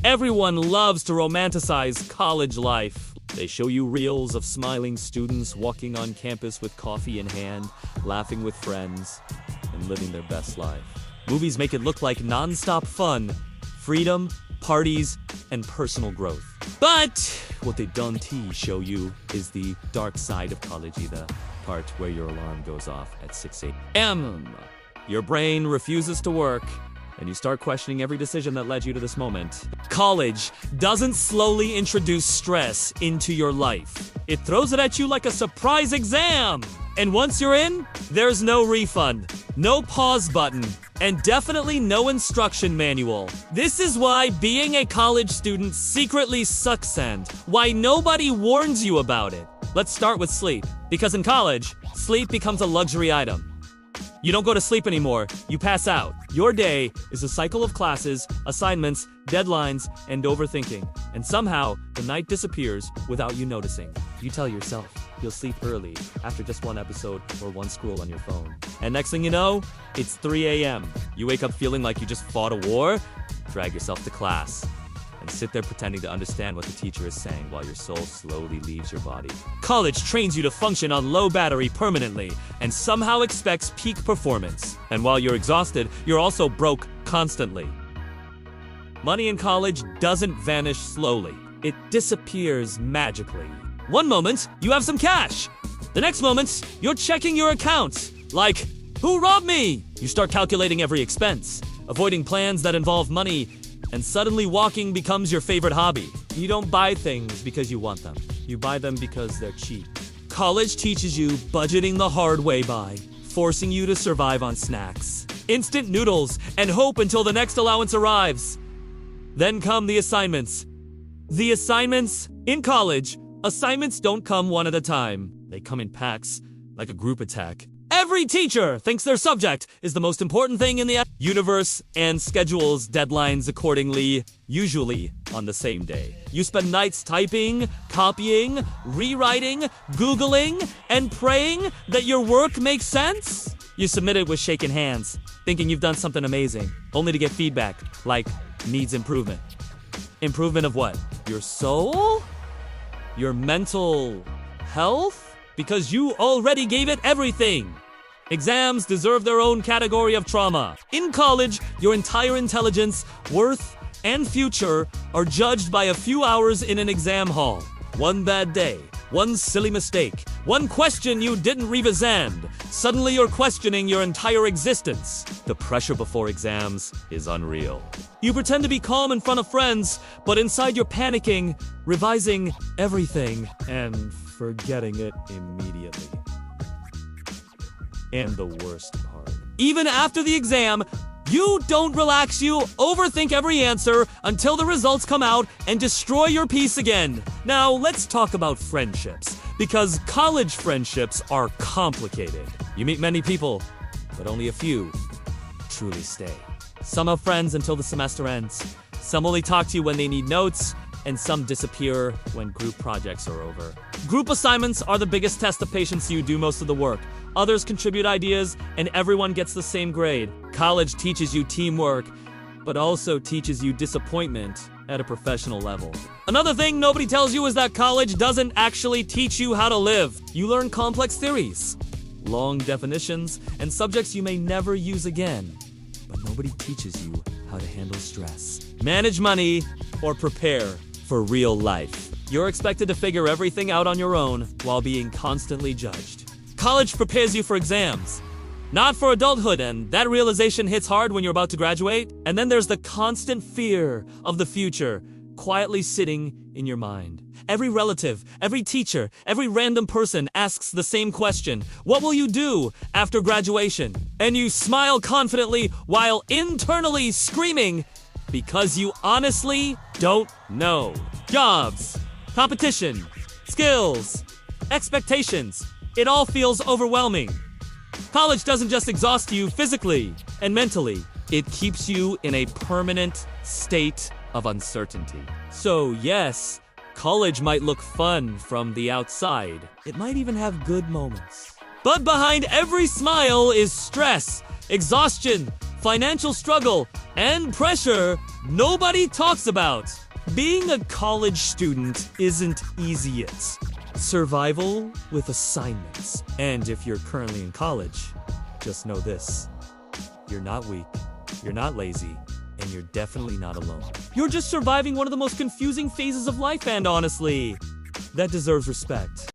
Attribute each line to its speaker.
Speaker 1: Everyone loves to romanticize college life. They show you reels of smiling students walking on campus with coffee in hand, laughing with friends, and living their best life. Movies make it look like non-stop fun, freedom, parties, and personal growth. But what they don't show you is the dark side of college, the part where your alarm goes off at 6 a.m. Your brain refuses to work, and you start questioning every decision that led you to this moment. College doesn't slowly introduce stress into your life. It throws it at you like a surprise exam. And once you're in, there's no refund, no pause button, and definitely no instruction manual. This is why being a college student secretly sucks and why nobody warns you about it. Let's start with sleep, because in college, sleep becomes a luxury item. You don't go to sleep anymore, you pass out. Your day is a cycle of classes, assignments, deadlines, and overthinking. And somehow, the night disappears without you noticing. You tell yourself you'll sleep early after just one episode or one scroll on your phone. And next thing you know, it's 3 a.m. You wake up feeling like you just fought a war, drag yourself to class, and sit there pretending to understand what the teacher is saying while your soul slowly leaves your body. College trains you to function on low battery permanently and somehow expects peak performance. And while you're exhausted, you're also broke constantly. Money in college doesn't vanish slowly. It disappears magically. One moment, you have some cash. The next moment, you're checking your accounts. Like, who robbed me? You start calculating every expense, avoiding plans that involve money, and suddenly walking becomes your favorite hobby. You don't buy things because you want them. You buy them because they're cheap. College teaches you budgeting the hard way by forcing you to survive on snacks, instant noodles, and hope until the next allowance arrives. Then come the assignments. The assignments in college, assignments don't come one at a time. They come in packs, like a group attack. Every teacher thinks their subject is the most important thing in the universe and schedules deadlines accordingly, usually on the same day. You spend nights typing, copying, rewriting, Googling, and praying that your work makes sense. You submit it with shaking hands, thinking you've done something amazing, only to get feedback like needs improvement. Improvement of what? Your soul? Your mental health? Because you already gave it everything. Exams deserve their own category of trauma. In college, your entire intelligence, worth, and future are judged by a few hours in an exam hall. One bad day, one silly mistake, one question you didn't revisand. Suddenly you're questioning your entire existence. The pressure before exams is unreal. You pretend to be calm in front of friends, but inside you're panicking, revising everything, and forgetting it immediately. And the worst part, even after the exam, you don't relax. You overthink every answer until the results come out and destroy your peace again. Now, let's talk about friendships, because college friendships are complicated. You meet many people, but only a few truly stay. Some are friends until the semester ends. Some only talk to you when they need notes, and some disappear when group projects are over. Group assignments are the biggest test of patience. You do most of the work. Others contribute ideas, and everyone gets the same grade. College teaches you teamwork, but also teaches you disappointment at a professional level. Another thing nobody tells you is that college doesn't actually teach you how to live. You learn complex theories, long definitions, and subjects you may never use again. But nobody teaches you how to handle stress, manage money, or prepare for real life. You're expected to figure everything out on your own while being constantly judged. College prepares you for exams, not for adulthood, and that realization hits hard when you're about to graduate. And then there's the constant fear of the future quietly sitting in your mind. Every relative, every teacher, every random person asks the same question: what will you do after graduation? And you smile confidently while internally screaming because you honestly don't know. Jobs, competition, skills, expectations. It all feels overwhelming. College doesn't just exhaust you physically and mentally. It keeps you in a permanent state of uncertainty. So yes, college might look fun from the outside. It might even have good moments. But behind every smile is stress, exhaustion, financial struggle, and pressure nobody talks about. Being a college student isn't easy yet. Survival with assignments. And if you're currently in college, just know this. You're not weak, you're not lazy, and you're definitely not alone. You're just surviving one of the most confusing phases of life, and honestly, that deserves respect.